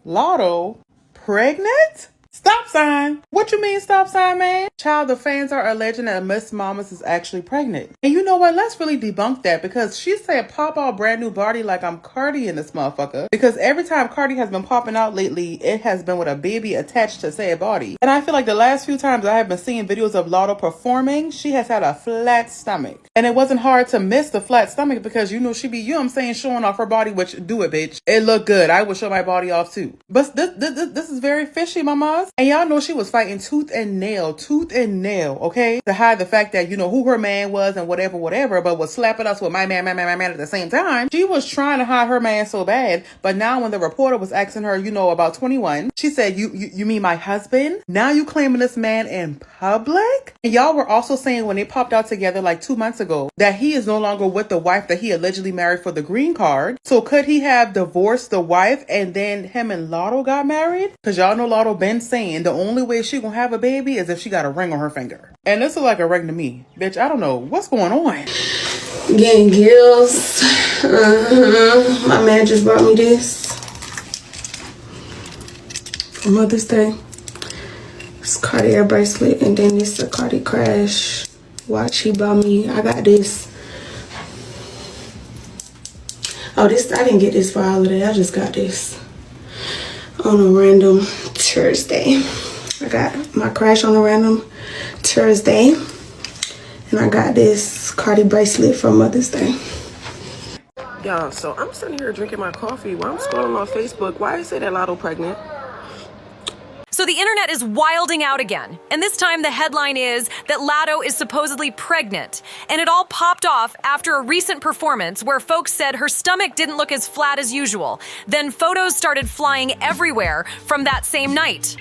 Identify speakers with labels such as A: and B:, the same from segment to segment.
A: Latto pregnant? Stop sign. What you mean stop sign, man? Child, the fans are alleging that Miss Mamas is actually pregnant. And you know what? Let's really debunk that because she said pop out brand new body like I'm Cardi in this motherfucker. Because every time Cardi has been popping out lately, it has been with a baby attached to said body. And I feel like the last few times I have been seeing videos of Latto performing, she has had a flat stomach. And it wasn't hard to miss the flat stomach because you know she be, you know what I'm saying, showing off her body, which do it, bitch. It look good. I would show my body off too. But this is very fishy, mamas. And y'all know she was fighting tooth and nail, okay? To hide the fact that, you know, who her man was and whatever, but was slapping us with my man at the same time. She was trying to hide her man so bad. But now when the reporter was asking her, you know, about 21, she said, you mean my husband? Now you claiming this man in public? And y'all were also saying when they popped out together like 2 months ago that he is no longer with the wife that he allegedly married for the green card. So could he have divorced the wife and then him and Latto got married? Because y'all know Latto been saying the only way she gonna have a baby is if she got a ring on her finger. And this is like a ring to me. Bitch, I don't know. What's going on?
B: Getting gills. My man just brought me this for Mother's Day. It's Cartier bracelet, and then this a Cardi Crash watch he bought me. I got this. Oh, this, I didn't get this for holiday. I just got this on a random Thursday. I got my Crash on a random Thursday. And I got this Cardi bracelet for Mother's Day. Y'all, so I'm sitting here drinking my coffee while I'm scrolling on Facebook. Why I say that Latto pregnant?
C: So the internet is wilding out again. And this time the headline is that Latto is supposedly pregnant. And it all popped off after a recent performance where folks said her stomach didn't look as flat as usual. Then photos started flying everywhere from that same night.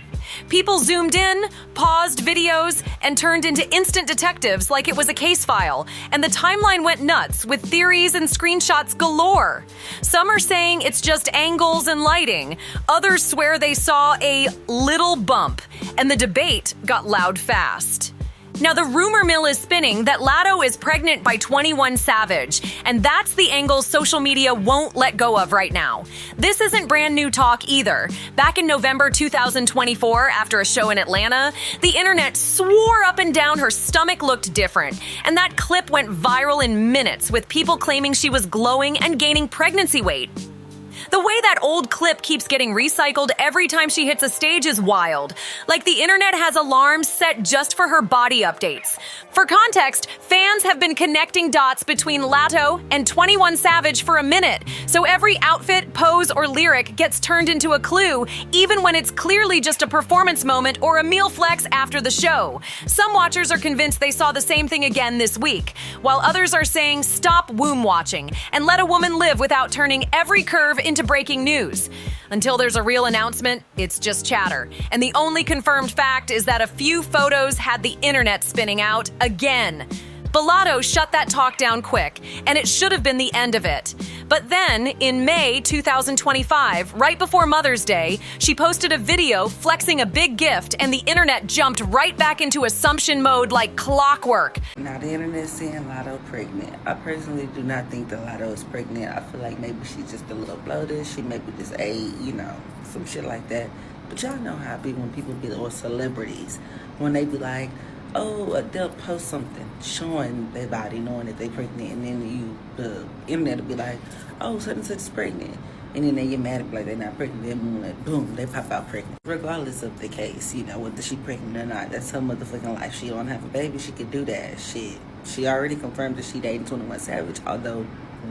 C: People zoomed in, paused videos, and turned into instant detectives like it was a case file. And the timeline went nuts with theories and screenshots galore. Some are saying it's just angles and lighting. Others swear they saw a little bump. And the debate got loud fast. Now, the rumor mill is spinning that Latto is pregnant by 21 Savage, and that's the angle social media won't let go of right now. This isn't brand new talk either. Back in November 2024, after a show in Atlanta, the internet swore up and down her stomach looked different, and that clip went viral in minutes with people claiming she was glowing and gaining pregnancy weight. The way that old clip keeps getting recycled every time she hits a stage is wild. Like the internet has alarms set just for her body updates. For context, fans have been connecting dots between Latto and 21 Savage for a minute, so every outfit, pose, or lyric gets turned into a clue, even when it's clearly just a performance moment or a meal flex after the show. Some watchers are convinced they saw the same thing again this week, while others are saying stop womb watching and let a woman live without turning every curve into breaking news. Until there's a real announcement, it's just chatter. And the only confirmed fact is that a few photos had the internet spinning out again. But Latto shut that talk down quick, and it should have been the end of it. But then, in May 2025, right before Mother's Day, she posted a video flexing a big gift, and the internet jumped right back into assumption mode like clockwork.
D: Now, the internet's saying Latto pregnant. I personally do not think that Latto is pregnant. I feel like maybe she's just a little bloated. She maybe just ate, you know, some shit like that. But y'all know how it be when people be, or celebrities, when they be like, oh, they'll post something showing their body, knowing that they're pregnant, and then the internet will be like, oh, such and such is pregnant. And then they get mad at like they're not pregnant, then boom, they pop out pregnant. Regardless of the case, you know, whether she pregnant or not, that's her motherfucking life. She don't have a baby, she could do that shit. She already confirmed that she dating 21 Savage, although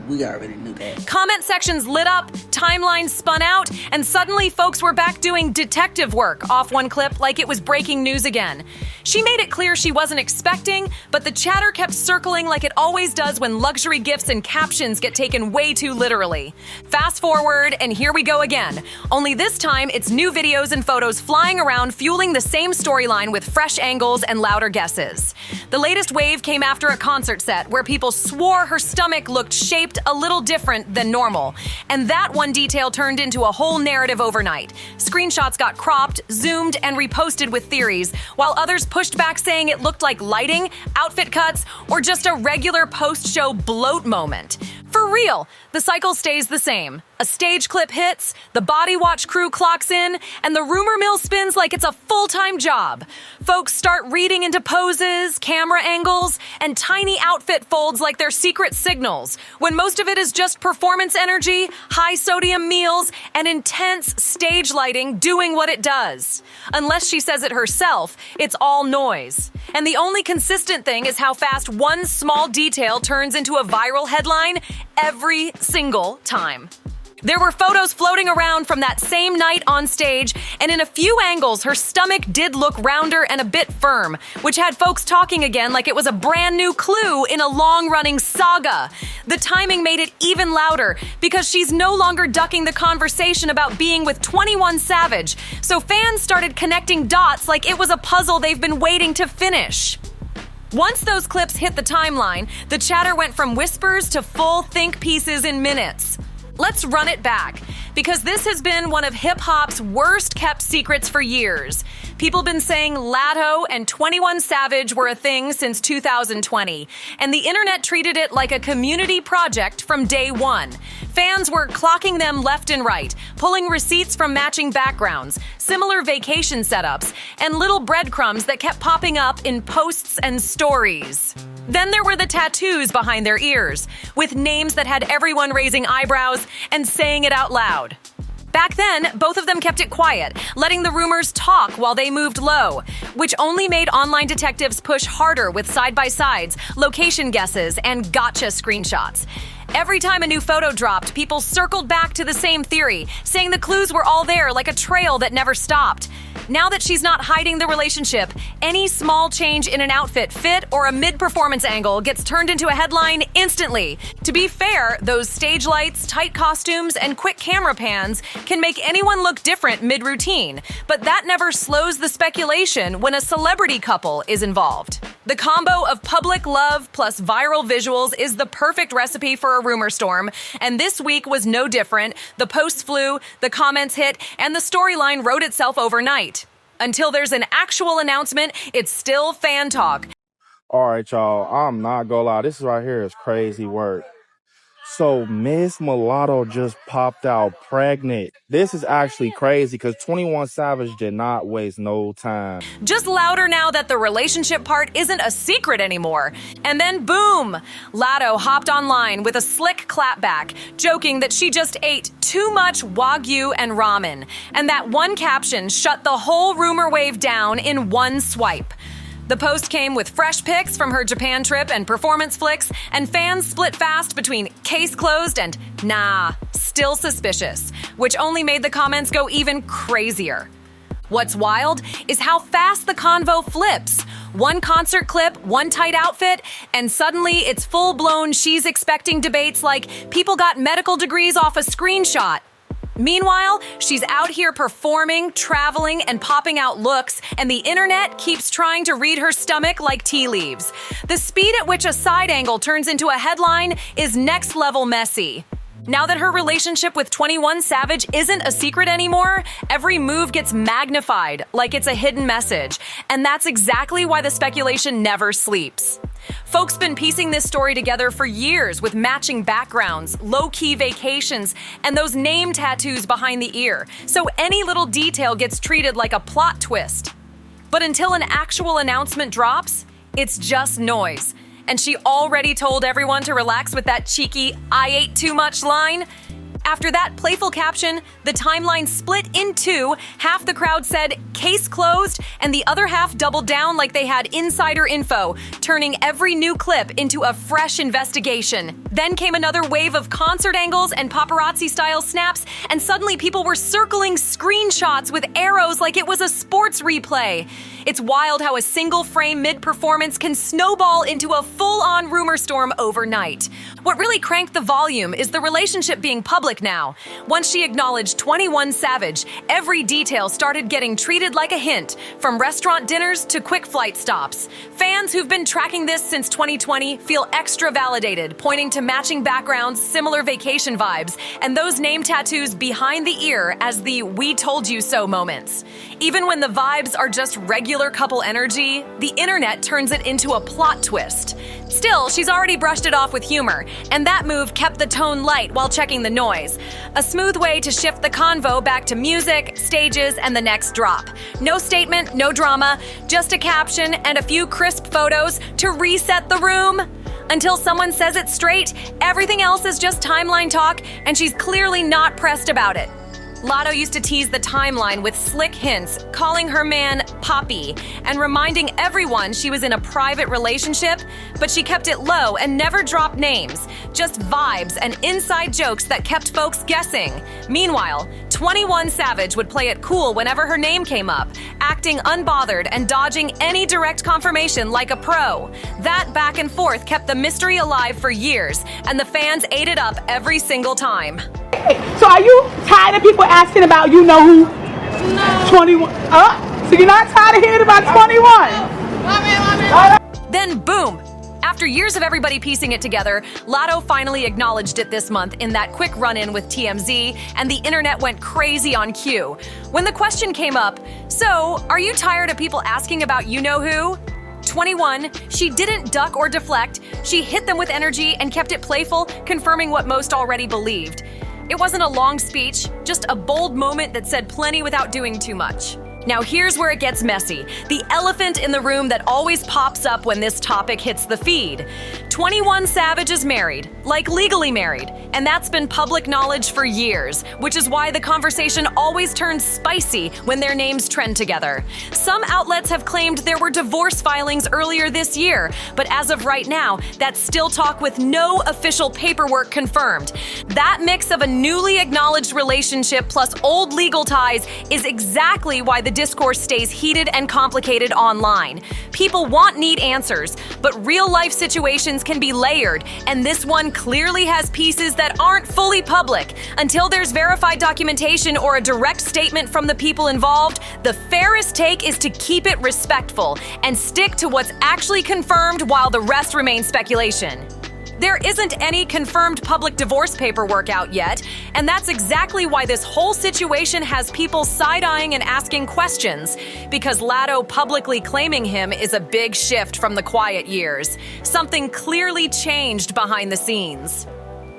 D: we already knew that.
C: Comment sections lit up, timelines spun out, and suddenly folks were back doing detective work off one clip like it was breaking news again. She made it clear she wasn't expecting, but the chatter kept circling like it always does when luxury gifts and captions get taken way too literally. Fast forward, and here we go again. Only this time, it's new videos and photos flying around fueling the same storyline with fresh angles and louder guesses. The latest wave came after a concert set where people swore her stomach looked shaped a little different than normal. And that one detail turned into a whole narrative overnight. Screenshots got cropped, zoomed, and reposted with theories, while others pushed back saying it looked like lighting, outfit cuts, or just a regular post-show bloat moment. For real, the cycle stays the same. A stage clip hits, the Body Watch crew clocks in, and the rumor mill spins like it's a full-time job. Folks start reading into poses, camera angles, and tiny outfit folds like they're secret signals, when most of it is just performance energy, high-sodium meals, and intense stage lighting doing what it does. Unless she says it herself, it's all noise. And the only consistent thing is how fast one small detail turns into a viral headline every single time. There were photos floating around from that same night on stage, and in a few angles, her stomach did look rounder and a bit firm, which had folks talking again like it was a brand new clue in a long-running saga. The timing made it even louder because she's no longer ducking the conversation about being with 21 Savage, so fans started connecting dots like it was a puzzle they've been waiting to finish. Once those clips hit the timeline, the chatter went from whispers to full think pieces in minutes. Let's run it back, because this has been one of hip-hop's worst-kept secrets for years. People been saying Latto and 21 Savage were a thing since 2020, and the internet treated it like a community project from day one. Fans were clocking them left and right, pulling receipts from matching backgrounds, similar vacation setups, and little breadcrumbs that kept popping up in posts and stories. Then there were the tattoos behind their ears, with names that had everyone raising eyebrows and saying it out loud. Back then, both of them kept it quiet, letting the rumors talk while they moved low, which only made online detectives push harder with side-by-sides, location guesses, and gotcha screenshots. Every time a new photo dropped, people circled back to the same theory, saying the clues were all there like a trail that never stopped. Now that she's not hiding the relationship, any small change in an outfit, fit, or a mid-performance angle gets turned into a headline instantly. To be fair, those stage lights, tight costumes, and quick camera pans can make anyone look different mid-routine, but that never slows the speculation when a celebrity couple is involved. The combo of public love plus viral visuals is the perfect recipe for a rumor storm, and this week was no different. The posts flew, the comments hit, and the storyline wrote itself overnight. Until there's an actual announcement, it's still fan talk.
E: All right, y'all, I'm not gonna lie. This right here is crazy work. So Miss Mulatto just popped out pregnant. This is actually crazy because 21 Savage did not waste no time.
C: Just louder now that the relationship part isn't a secret anymore. And then boom! Latto hopped online with a slick clapback, joking that she just ate too much wagyu and ramen. And that one caption shut the whole rumor wave down in one swipe. The post came with fresh pics from her Japan trip and performance flicks, and fans split fast between case closed and nah, still suspicious, which only made the comments go even crazier. What's wild is how fast the convo flips. One concert clip, one tight outfit, and suddenly it's full-blown she's expecting debates like people got medical degrees off a screenshot. Meanwhile, she's out here performing, traveling, and popping out looks, and the internet keeps trying to read her stomach like tea leaves. The speed at which a side angle turns into a headline is next level messy. Now that her relationship with 21 Savage isn't a secret anymore, every move gets magnified like it's a hidden message, and that's exactly why the speculation never sleeps. Folks been piecing this story together for years with matching backgrounds, low-key vacations, and those name tattoos behind the ear, so any little detail gets treated like a plot twist. But until an actual announcement drops, it's just noise. And she already told everyone to relax with that cheeky "I ate too much" line. After that playful caption, the timeline split in two. Half the crowd said case closed, and the other half doubled down like they had insider info, turning every new clip into a fresh investigation. Then came another wave of concert angles and paparazzi-style snaps, and suddenly people were circling screenshots with arrows like it was a sports replay. It's wild how a single frame mid-performance can snowball into a full-on rumor storm overnight. What really cranked the volume is the relationship being public now. Once she acknowledged 21 Savage, every detail started getting treated like a hint, from restaurant dinners to quick flight stops. Fans who've been tracking this since 2020 feel extra validated, pointing to matching backgrounds, similar vacation vibes, and those name tattoos behind the ear as the "we told you so" moments. Even when the vibes are just regular couple energy, the internet turns it into a plot twist. Still, she's already brushed it off with humor, and that move kept the tone light while checking the noise. A smooth way to shift the convo back to music, stages, and the next drop. No statement, no drama, just a caption and a few crisp photos to reset the room. Until someone says it straight, everything else is just timeline talk, and she's clearly not pressed about it. Latto used to tease the timeline with slick hints, calling her man Poppy, and reminding everyone she was in a private relationship, but she kept it low and never dropped names, just vibes and inside jokes that kept folks guessing. Meanwhile, 21 Savage would play it cool whenever her name came up, acting unbothered and dodging any direct confirmation like a pro. That back and forth kept the mystery alive for years, and the fans ate it up every single time.
F: So are you tired of people asking about you know who? No. 21. So you're not tired of hearing about 21?
C: Then boom! After years of everybody piecing it together, Latto finally acknowledged it this month in that quick run-in with TMZ, and the internet went crazy on cue. When the question came up, so, are you tired of people asking about you-know-who? 21, she didn't duck or deflect, she hit them with energy and kept it playful, confirming what most already believed. It wasn't a long speech, just a bold moment that said plenty without doing too much. Now here's where it gets messy. The elephant in the room that always pops up when this topic hits the feed. 21 Savage is married, like legally married, and that's been public knowledge for years, which is why the conversation always turns spicy when their names trend together. Some outlets have claimed there were divorce filings earlier this year, but as of right now, that's still talk with no official paperwork confirmed. That mix of a newly acknowledged relationship plus old legal ties is exactly why the discourse stays heated and complicated online. People want neat answers, but real-life situations can be layered, and this one clearly has pieces that aren't fully public. Until there's verified documentation or a direct statement from the people involved, the fairest take is to keep it respectful and stick to what's actually confirmed while the rest remains speculation. There isn't any confirmed public divorce paperwork out yet, and that's exactly why this whole situation has people side-eyeing and asking questions, because Latto publicly claiming him is a big shift from the quiet years. Something clearly changed behind the scenes.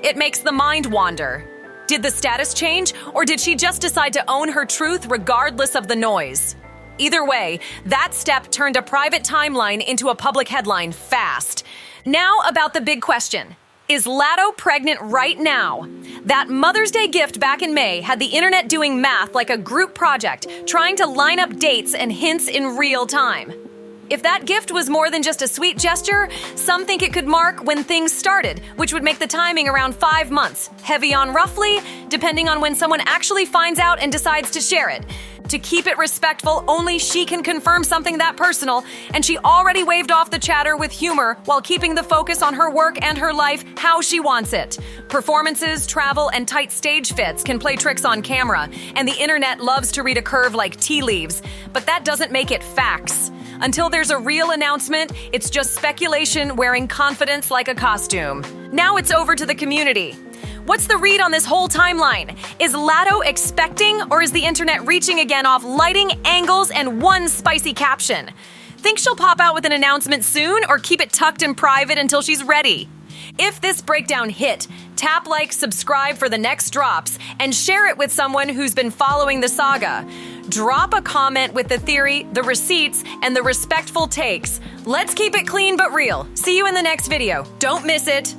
C: It makes the mind wander. Did the status change, or did she just decide to own her truth regardless of the noise? Either way, that step turned a private timeline into a public headline fast. Now about the big question. Is Latto pregnant right now? That Mother's Day gift back in May had the internet doing math like a group project, trying to line up dates and hints in real time. If that gift was more than just a sweet gesture, some think it could mark when things started, which would make the timing around 5 months, heavy on roughly, depending on when someone actually finds out and decides to share it. To keep it respectful, only she can confirm something that personal, and she already waved off the chatter with humor while keeping the focus on her work and her life how she wants it. Performances, travel, and tight stage fits can play tricks on camera, and the internet loves to read a curve like tea leaves, but that doesn't make it facts. Until there's a real announcement, it's just speculation wearing confidence like a costume. Now it's over to the community. What's the read on this whole timeline? Is Latto expecting, or is the internet reaching again off lighting, angles, and one spicy caption? Think she'll pop out with an announcement soon, or keep it tucked in private until she's ready? If this breakdown hit, tap like, subscribe for the next drops, and share it with someone who's been following the saga. Drop a comment with the theory, the receipts, and the respectful takes. Let's keep it clean but real. See you in the next video. Don't miss it.